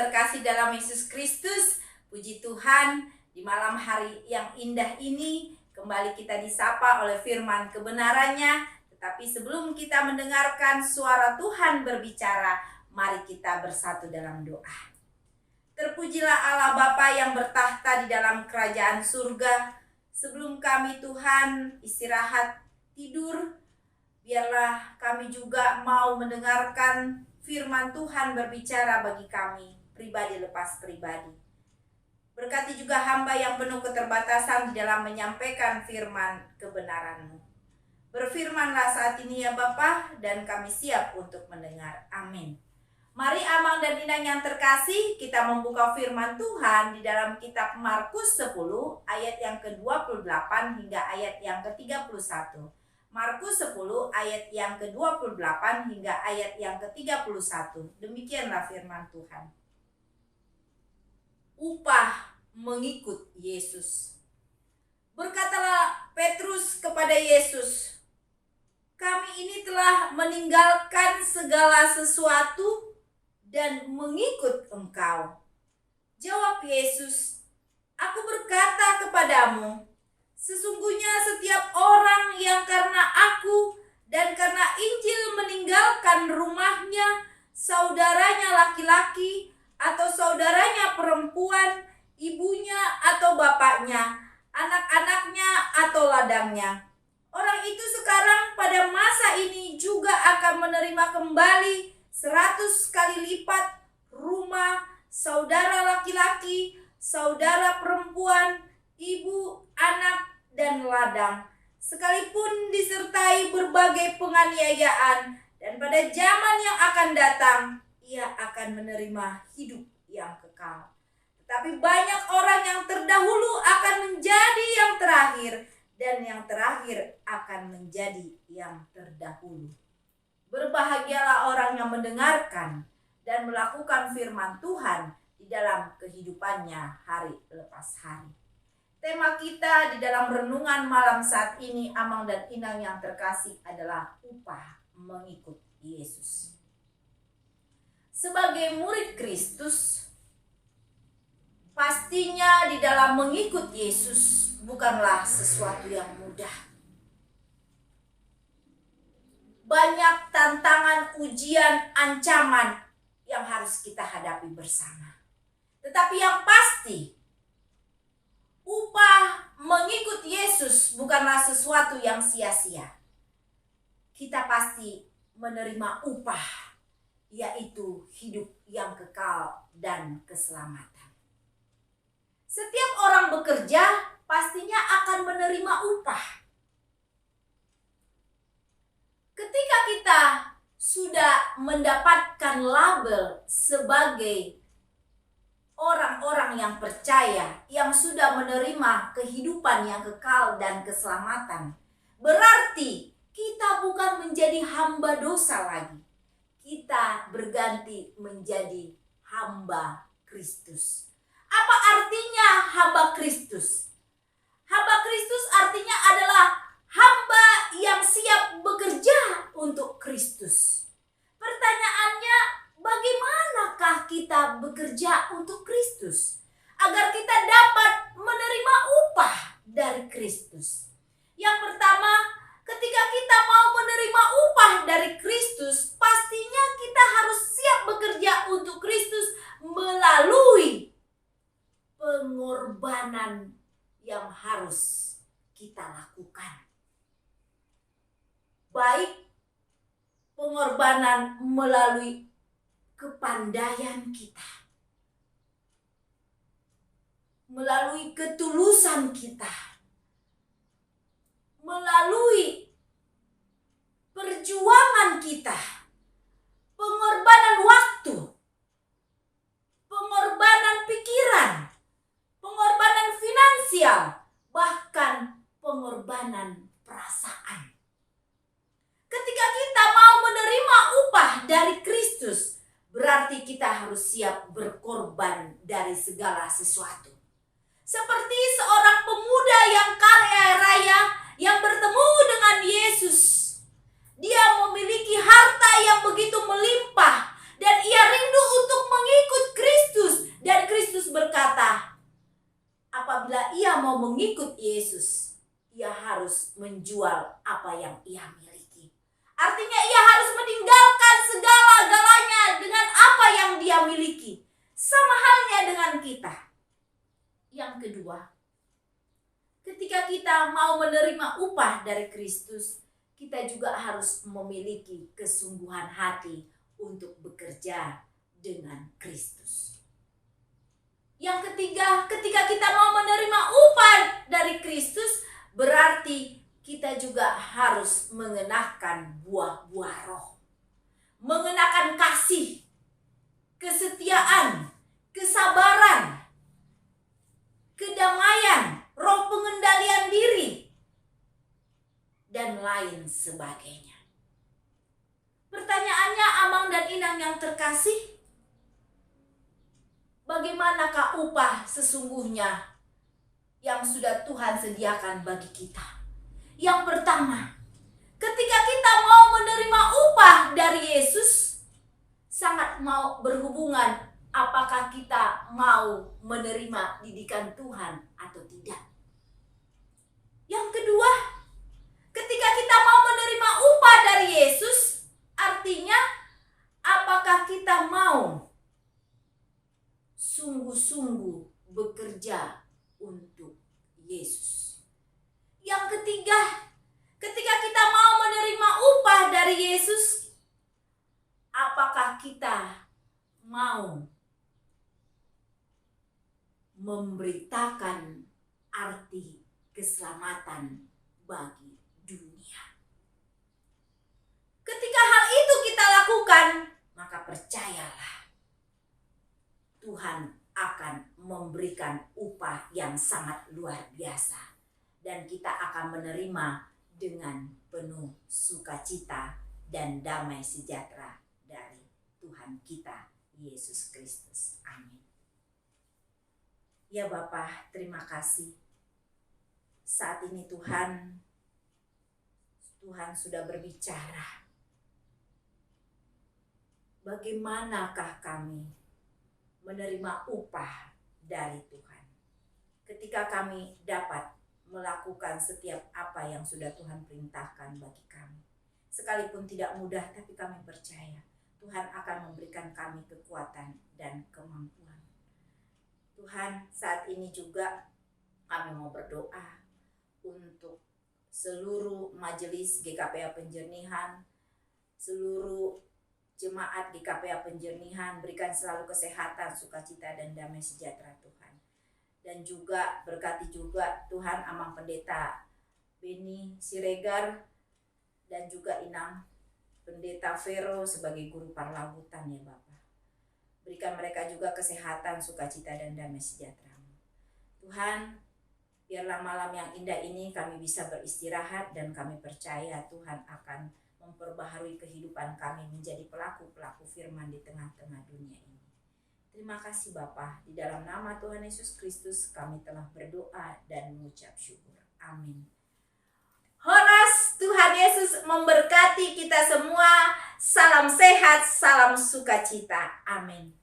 terkasih dalam Yesus Kristus, puji Tuhan, di malam hari yang indah ini kembali kita disapa oleh firman kebenarannya. Tetapi sebelum kita mendengarkan suara Tuhan berbicara, mari kita bersatu dalam doa. Terpujilah Allah Bapa yang bertahta di dalam kerajaan surga. Sebelum kami Tuhan istirahat tidur, biarlah kami juga mau mendengarkan firman Tuhan berbicara bagi kami, pribadi lepas pribadi. Berkati juga hamba yang penuh keterbatasan di dalam menyampaikan firman kebenaran-Mu. Berfirmanlah saat ini ya Bapa, dan kami siap untuk mendengar. Amin. Mari Amang dan Inang yang terkasih, kita membuka firman Tuhan di dalam kitab Markus 10 ayat yang ke-28 hingga ayat yang ke-31. Markus 10 ayat yang ke-28 hingga ayat yang ke-31. Demikianlah firman Tuhan. Upah mengikut Yesus. Berkatalah Petrus kepada Yesus, "Kami ini telah meninggalkan segala sesuatu dan mengikut Engkau." Jawab Yesus, "Aku berkata kepadamu, sesungguhnya setiap orang yang karena aku dan karena Injil meninggalkan rumahnya, saudaranya laki-laki atau saudaranya perempuan, ibunya atau bapaknya, anak-anaknya atau ladangnya, orang itu sekarang pada masa ini juga akan menerima kembali 100 kali lipat rumah, saudara laki-laki, saudara perempuan, ibu, anak, dan ladang, sekalipun disertai berbagai penganiayaan, dan pada zaman yang akan datang ia akan menerima hidup yang kekal. Tetapi banyak orang yang terdahulu akan menjadi yang terakhir, dan yang terakhir akan menjadi yang terdahulu." Berbahagialah orang yang mendengarkan dan melakukan firman Tuhan di dalam kehidupannya hari lepas hari. Tema kita di dalam renungan malam saat ini, Amang dan Inang yang terkasih, adalah upah mengikut Yesus. Sebagai murid Kristus, pastinya di dalam mengikut Yesus bukanlah sesuatu yang mudah. Banyak tantangan, ujian, ancaman yang harus kita hadapi bersama. Tetapi yang pasti, upah mengikut Yesus bukanlah sesuatu yang sia-sia. Kita pasti menerima upah, yaitu hidup yang kekal dan keselamatan. Setiap orang bekerja pastinya akan menerima upah. Ketika kita sudah mendapatkan label sebagai orang-orang yang percaya, yang sudah menerima kehidupan yang kekal dan keselamatan, berarti kita bukan menjadi hamba dosa lagi. Kita berganti menjadi hamba Kristus. Apa artinya hamba Kristus? Hamba Kristus artinya adalah hamba yang siap bekerja untuk Kristus. Pertanyaannya, bagaimanakah kita bekerja untuk Kristus agar kita dapat menerima upah dari Kristus? Yang pertama, ketika kita mau menerima upah dari Kristus, pastinya kita harus siap bekerja untuk Kristus melalui pengorbanan yang harus kita lakukan. Baik pengorbanan melalui kepandaian kita, melalui ketulusan kita, melalui perjuangan kita, pengorbanan waktu, pengorbanan pikiran, pengorbanan finansial, bahkan pengorbanan perasaan. Ketika kita mau menerima upah dari Kristus, berarti kita harus siap berkorban dari segala sesuatu. Seperti seorang pemuda yang kaya raya yang bertemu dengan Yesus. Dia memiliki harta yang begitu melimpah dan ia rindu untuk mengikut Kristus. harus menjual apa yang ia miliki. Artinya ia harus meninggalkan segala-galanya dengan apa yang dia miliki. Sama halnya dengan kita. Yang kedua, ketika kita mau menerima upah dari Kristus, kita juga harus memiliki kesungguhan hati untuk bekerja dengan Kristus. Yang ketiga, ketika kita mau menerima upah dari Kristus, berarti kita juga harus mengenakan buah-buah roh. Mengenakan kasih, kesetiaan, kesabaran, kedamaian, roh pengendalian diri, dan lain sebagainya. Pertanyaannya, Amang dan Inang yang terkasih, bagaimanakah upah sesungguhnya yang sudah Tuhan sediakan bagi kita? Yang pertama, ketika kita mau menerima upah dari Yesus, sangat mau berhubungan apakah kita mau menerima didikan Tuhan atau tidak. Yang kedua, ketika kita mau menerima upah dari Yesus, artinya apakah kita mau sungguh-sungguh bekerja untuk Yesus. Yang ketiga, ketika kita mau menerima upah dari Yesus, apakah kita mau memberitakan arti keselamatan bagi dunia? Ketika hal itu kita lakukan, maka percayalah, Tuhan akan memberikan upah yang sangat luar biasa. Dan kita akan menerima dengan penuh sukacita dan damai sejahtera dari Tuhan kita, Yesus Kristus. Amin. Ya Bapa, terima kasih. Saat ini Tuhan sudah berbicara. Bagaimanakah kami menerima upah dari Tuhan ketika kami dapat melakukan setiap apa yang sudah Tuhan perintahkan bagi kami. Sekalipun tidak mudah, tapi kami percaya Tuhan akan memberikan kami kekuatan dan kemampuan. Tuhan, saat ini juga kami mau berdoa untuk seluruh majelis GKPA Penjernihan, seluruh jemaat GKPA Penjernihan, berikan selalu kesehatan, sukacita, dan damai sejahtera Tuhan. Dan juga berkati juga Tuhan Amang Pendeta Beni Siregar dan juga Inang Pendeta Vero sebagai guru parlahutan ya Bapak. Berikan mereka juga kesehatan, sukacita, dan damai sejahtera. Tuhan, biarlah malam yang indah ini kami bisa beristirahat dan kami percaya Tuhan akan memperbaharui kehidupan kami menjadi pelaku-pelaku firman di tengah-tengah dunia ini. Terima kasih Bapa, di dalam nama Tuhan Yesus Kristus kami telah berdoa dan mengucap syukur. Amin. Horas, Tuhan Yesus memberkati kita semua. Salam sehat, salam sukacita. Amin.